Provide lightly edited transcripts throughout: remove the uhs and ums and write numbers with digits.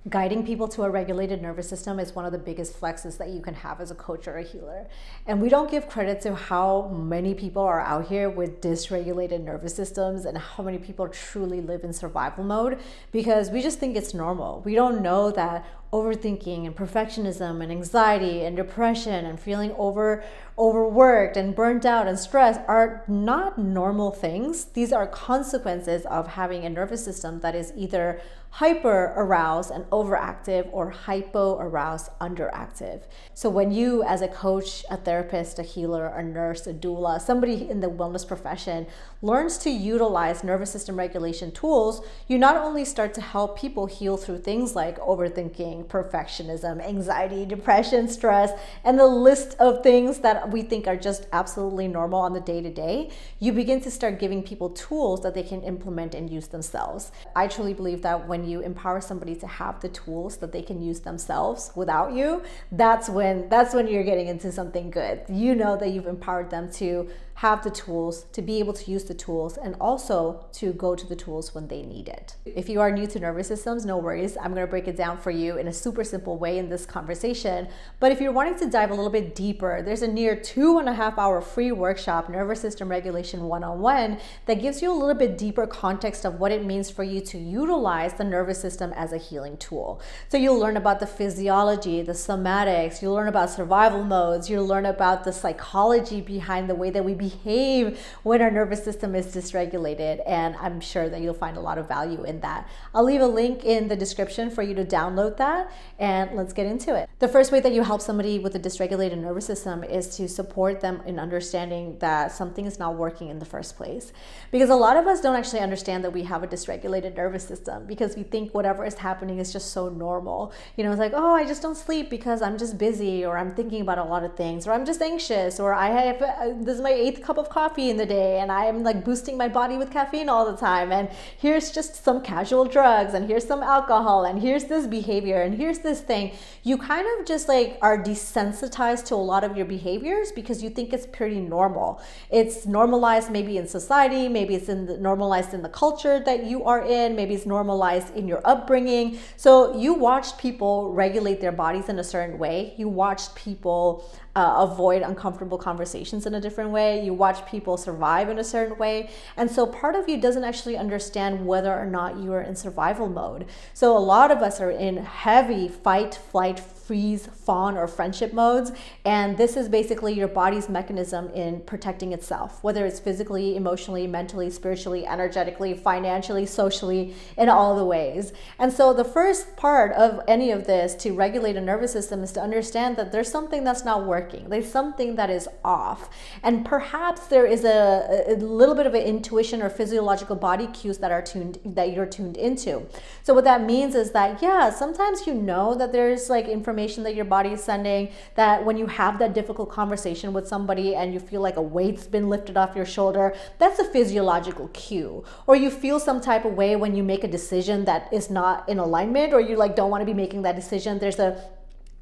Guiding people to a regulated nervous system is one of the biggest flexes that you can have as a coach or a healer. And we don't give credit to how many people are out here with dysregulated nervous systems and how many people truly live in survival mode, because we just think it's normal. We don't know that overthinking and perfectionism and anxiety and depression and feeling overworked and burnt out and stressed are not normal things. These are consequences of having a nervous system that is either hyper aroused and overactive or hypo aroused underactive. So when you, as a coach, a therapist, a healer, a nurse, a doula, somebody in the wellness profession, learns to utilize nervous system regulation tools, you not only start to help people heal through things like overthinking, perfectionism, anxiety, depression, stress, and the list of things that we think are just absolutely normal on the day-to-day, you begin to start giving people tools that they can implement and use themselves. I truly believe that when you empower somebody to have the tools that they can use themselves without you, that's when you're getting into something good. You know that you've empowered them to have the tools, to be able to use the tools, and also to go to the tools when they need it. If you are new to nervous systems, no worries. I'm going to break it down for you in a super simple way in this conversation. But if you're wanting to dive a little bit deeper, there's a near 2.5 hour free workshop, Nervous System Regulation 101, that gives you a little bit deeper context of what it means for you to utilize the nervous system as a healing tool. So you'll learn about the physiology, the somatics, you'll learn about survival modes, you'll learn about the psychology behind the way that we behave when our nervous system is dysregulated, and I'm sure that you'll find a lot of value in that. I'll leave a link in the description for you to download that, and let's get into it. The first way that you help somebody with a dysregulated nervous system is to support them in understanding that something is not working in the first place. Because a lot of us don't actually understand that we have a dysregulated nervous system, because we think whatever is happening is just so normal. You know, it's like, oh, I just don't sleep because I'm just busy, or I'm thinking about a lot of things, or I'm just anxious, or I have this is my 8th cup of coffee in the day and I am like boosting my body with caffeine all the time, and here's just some casual drugs, and here's some alcohol, and here's this behavior, and here's this thing. You kind of just like are desensitized to a lot of your behaviors because you think it's pretty normal. It's normalized maybe in society, maybe it's normalized in the culture that you are in, maybe it's normalized in your upbringing. So you watched people regulate their bodies in a certain way. You watched people avoid uncomfortable conversations in a different way. You watch people survive in a certain way. And so part of you doesn't actually understand whether or not you are in survival mode. So a lot of us are in heavy fight, flight, freeze, fawn, or friendship modes. And this is basically your body's mechanism in protecting itself, whether it's physically, emotionally, mentally, spiritually, energetically, financially, socially, in all the ways. And so the first part of any of this to regulate a nervous system is to understand that there's something that's not working. There's something that is off. And perhaps there is a little bit of an intuition or physiological body cues that you're tuned into. So what that means is that, yeah, sometimes you know that there's like information that your body is sending, that when you have that difficult conversation with somebody and you feel like a weight's been lifted off your shoulder, that's a physiological cue. Or you feel some type of way when you make a decision that is not in alignment, or you like don't want to be making that decision. There's a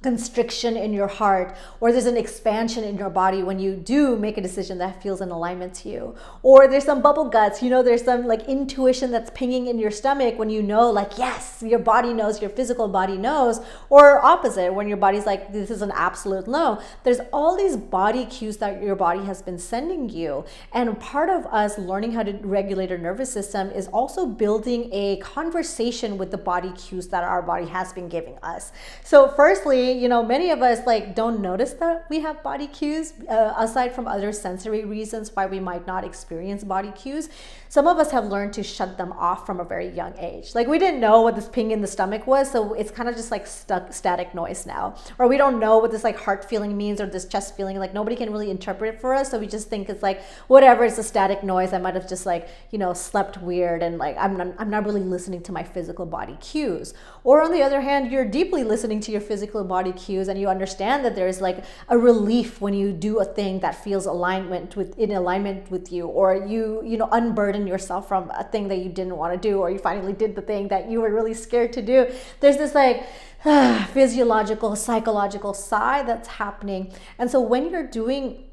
constriction in your heart, or there's an expansion in your body when you do make a decision that feels in alignment to you. Or there's some bubble guts, you know, there's some like intuition that's pinging in your stomach when you know, like, yes, your body knows, your physical body knows. Or opposite, when your body's like, this is an absolute no. There's all these body cues that your body has been sending you. And part of us learning how to regulate our nervous system is also building a conversation with the body cues that our body has been giving us. So firstly, you know, many of us like don't notice that we have body cues, aside from other sensory reasons why we might not experience body cues. Some of us have learned to shut them off from a very young age. Like we didn't know what this ping in the stomach was, so it's kind of just like static noise now. Or we don't know what this like heart feeling means, or this chest feeling, like nobody can really interpret it for us, so we just think it's like whatever, it's a static noise. I might have just like, you know, slept weird, and like I'm not really listening to my physical body cues. Or on the other hand, you're deeply listening to your physical body cues, and you understand that there's like a relief when you do a thing that feels in alignment with you, or you know, unburden yourself from a thing that you didn't want to do, or you finally did the thing that you were really scared to do. There's this like physiological, psychological sigh that's happening. And so when you're doing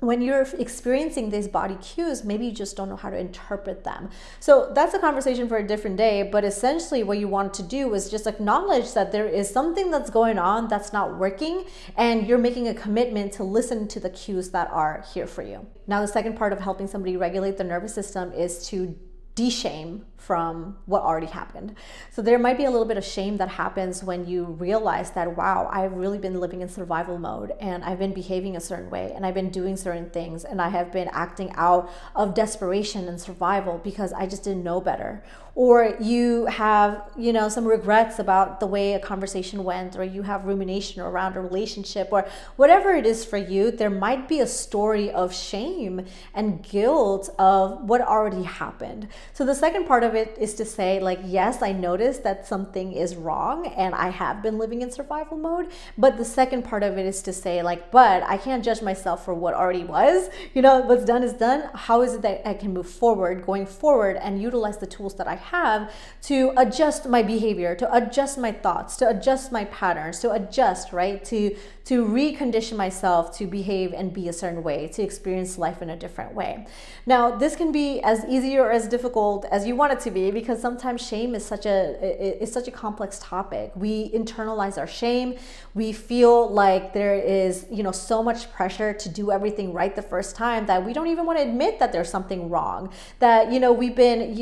when you're experiencing these body cues, maybe you just don't know how to interpret them. So that's a conversation for a different day, but essentially what you want to do is just acknowledge that there is something that's going on that's not working, and you're making a commitment to listen to the cues that are here for you. Now, the second part of helping somebody regulate the nervous system is to deshame from what already happened. So there might be a little bit of shame that happens when you realize that, wow, I've really been living in survival mode, and I've been behaving a certain way, and I've been doing certain things, and I have been acting out of desperation and survival because I just didn't know better. Or you have, some regrets about the way a conversation went, or you have rumination around a relationship, or whatever it is for you. There might be a story of shame and guilt of what already happened. So the second part of it is to say, like, yes, I noticed that something is wrong and I have been living in survival mode. But the second part of it is to say, like, but I can't judge myself for what already was. What's done is done. How is it that I can move forward, going forward, and utilize the tools that I have to adjust my behavior, to adjust my thoughts, to adjust my patterns, to adjust, right? To recondition myself to behave and be a certain way, to experience life in a different way. Now, this can be as easy or as difficult as you want it to be, because sometimes shame is such a complex topic. We internalize our shame. We feel like there is, so much pressure to do everything right the first time that we don't even want to admit that there's something wrong. That, we've been,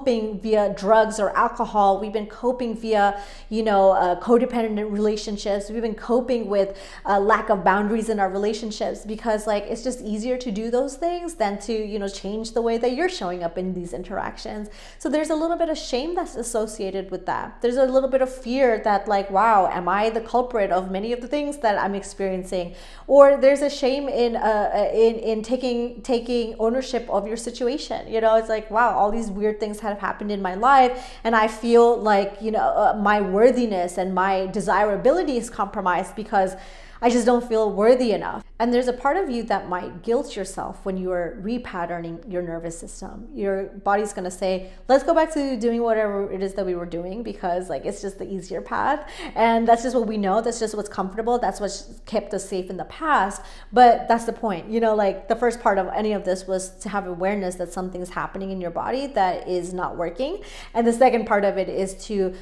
coping via drugs or alcohol. We've been coping via, codependent relationships. We've been coping with a lack of boundaries in our relationships, because it's just easier to do those things than to, change the way that you're showing up in these interactions. So there's a little bit of shame that's associated with that. There's a little bit of fear that, wow, am I the culprit of many of the things that I'm experiencing? Or there's a shame in taking ownership of your situation. It's like, wow, all these weird things have happened in my life, and I feel like, my worthiness and my desirability is compromised because I just don't feel worthy enough. And there's a part of you that might guilt yourself when you are repatterning your nervous system. Your body's gonna say, let's go back to doing whatever it is that we were doing, because it's just the easier path. And that's just what we know. That's just what's comfortable. That's what's kept us safe in the past. But that's the point. The first part of any of this was to have awareness that something's happening in your body that is not working. And the second part of it is to,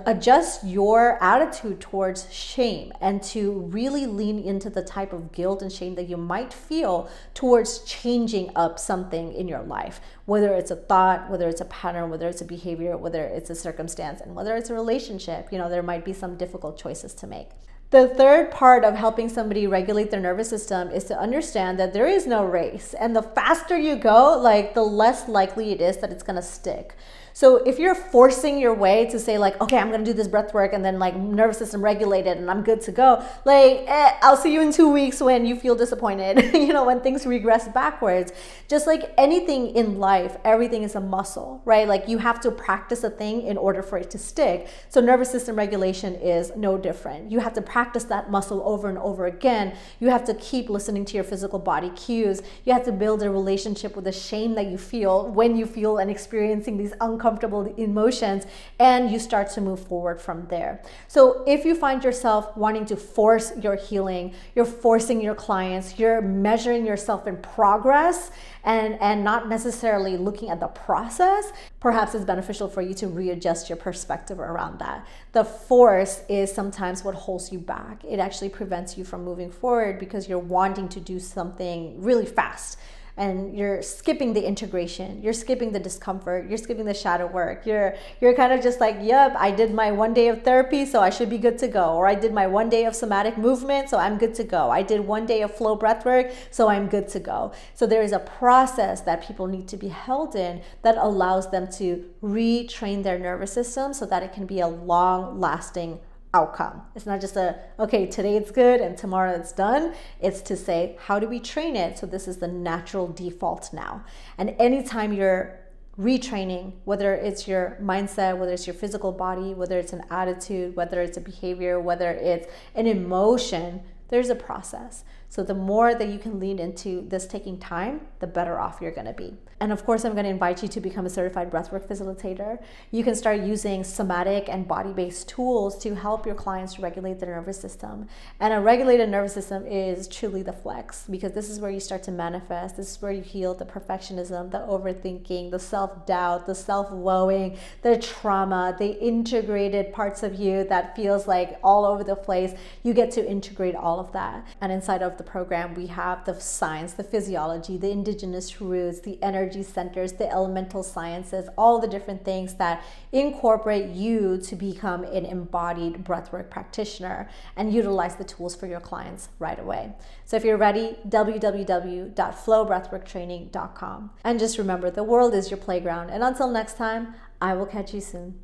adjust your attitude towards shame, and to really lean into the type of guilt and shame that you might feel towards changing up something in your life, whether it's a thought, whether it's a pattern, whether it's a behavior, whether it's a circumstance, and whether it's a relationship. There might be some difficult choices to make. The third part of helping somebody regulate their nervous system is to understand that there is no race, and the faster you go, the less likely it is that it's gonna stick. So if you're forcing your way to say, okay, I'm gonna do this breath work and then nervous system regulated and I'm good to go, I'll see you in 2 weeks when you feel disappointed, when things regress backwards. Just like anything in life, everything is a muscle, right? You have to practice a thing in order for it to stick. So nervous system regulation is no different. You have to practice that muscle over and over again. You have to keep listening to your physical body cues. You have to build a relationship with the shame that you feel when you feel and experiencing these uncomfortable emotions, and you start to move forward from there. So if you find yourself wanting to force your healing, you're forcing your clients, you're measuring yourself in progress and not necessarily looking at the process, perhaps it's beneficial for you to readjust your perspective around that. The force is sometimes what holds you back. It actually prevents you from moving forward because you're wanting to do something really fast. And you're skipping the integration, you're skipping the discomfort, you're skipping the shadow work. You're kind of just like, yep, I did my 1 day of therapy, so I should be good to go. Or I did my 1 day of somatic movement, so I'm good to go. I did 1 day of flow breathwork, so I'm good to go. So there is a process that people need to be held in that allows them to retrain their nervous system so that it can be a long-lasting outcome. It's not just okay, today it's good and tomorrow it's done. It's to say, how do we train it? So this is the natural default now. And anytime you're retraining, whether it's your mindset, whether it's your physical body, whether it's an attitude, whether it's a behavior, whether it's an emotion, there's a process. So the more that you can lean into this taking time, the better off you're going to be. And of course, I'm going to invite you to become a certified breathwork facilitator. You can start using somatic and body-based tools to help your clients regulate their nervous system. And a regulated nervous system is truly the flex, because this is where you start to manifest. This is where you heal the perfectionism, the overthinking, the self-doubt, the self-woeing, the trauma, the integrated parts of you that feels like all over the place. You get to integrate all of that. And inside of the program, we have the science, the physiology, the indigenous roots, the energy centers, the elemental sciences, all the different things that incorporate you to become an embodied breathwork practitioner and utilize the tools for your clients right away. So if you're ready, www.flowbreathworktraining.com. And just remember, the world is your playground. And until next time, I will catch you soon.